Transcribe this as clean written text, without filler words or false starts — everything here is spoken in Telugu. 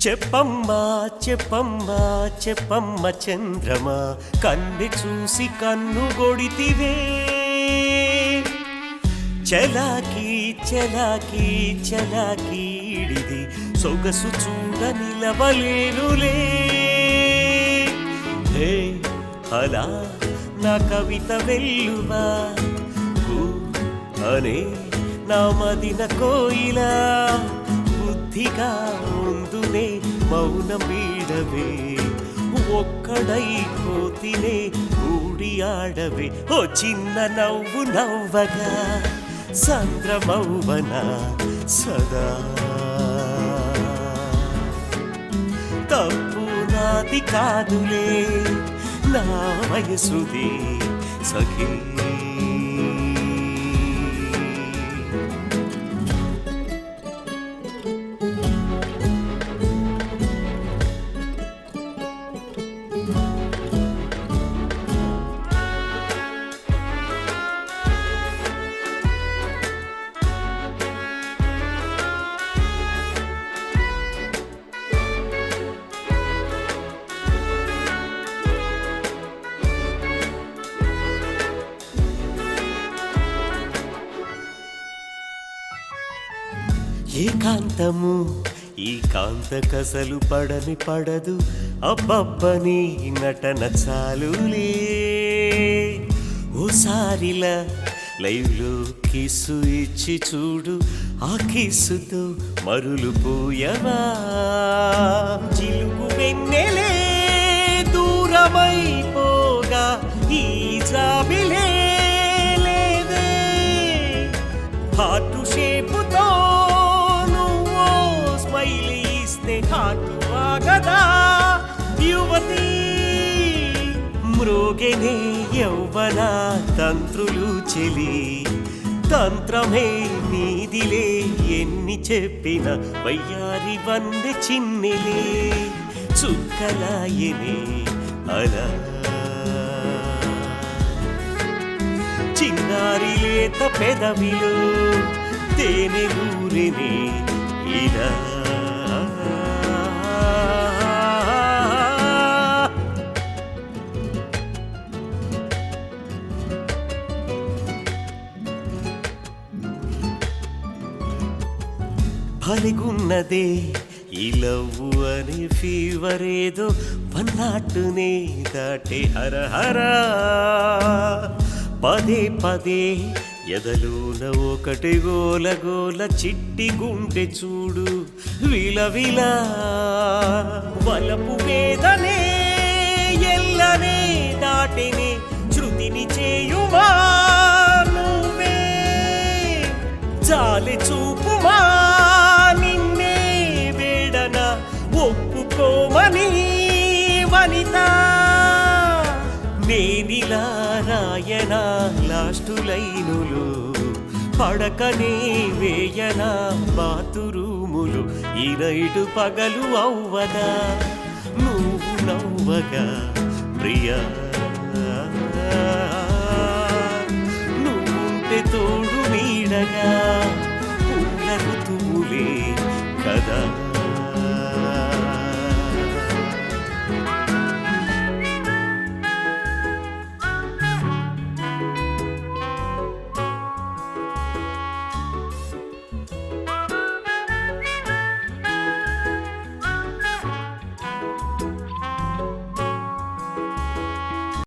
చెప్పమ్మా చెప్పమ్మా చెప్పమ్మ చంద్రమా కన్నె చూసి కన్ను గొడితివే చలాకీ చలాకీ చలాకీడిది సొగసు చూడ నిలవలేనులే హే అలా నా కవిత వెల్లువా అనే నా మదిన కోయిలా బుద్ధిగా ముందునే మౌనం వీడవే ఒక్కడై కోతినే ఊడి ఆడవే ఓ చిన్న నవ్వు నవ్వగా సంద్రమౌవన సదా తప్పు నాది కాదులే నా వయసుది సఖీ ఏకాంతము ఈ కాంత కసలు పడని పడదు అబ్బబ్బని నటన చాలులే ఓసారిలా లైవ్లో కిస్సు ఇచ్చి చూడు ఆ కిస్సుతో మరులు పోయవా చిలుకు వెన్నెలే దూరమైపోగా ఈ జాబిలే లేదే హార్టు షేపుతో హాటు ఆగదా యువతి మృగెనే యౌవన తంత్రులు చెలి తంత్రమే నీదిలే ఎన్ని చెప్పిన వయ్యారి వన్నె చిన్నెలే చుక్కలాయనే అలా చిన్నారి లేత పెదవిలో తేనెలూరినే ఇలా భలిగున్నదే ఈ లవ్వు అనే ఫీవర్ ఏదో పన్నాటునే దాటే హరహరా పదే పదే ఎదలోన ఒకటి గోల గోల చిట్టి గుండె చూడు విలవిలా వలపు వేదనే ఎల్లనే దాటిని శృతిని చేయుమా నువ్వే జాలి చూపుమా నిన్నే వేడన ఒప్పుకోమని వనిత నేనిలా రాయన లాస్టు లైనులు పడకనే వేయన బాతురూములు ఈ నైటు పగలు అవ్వదా నువ్వు నవ్వగా ప్రియా నువ్వుంటే తోడు నీడగా పూల ఋతువులే కదా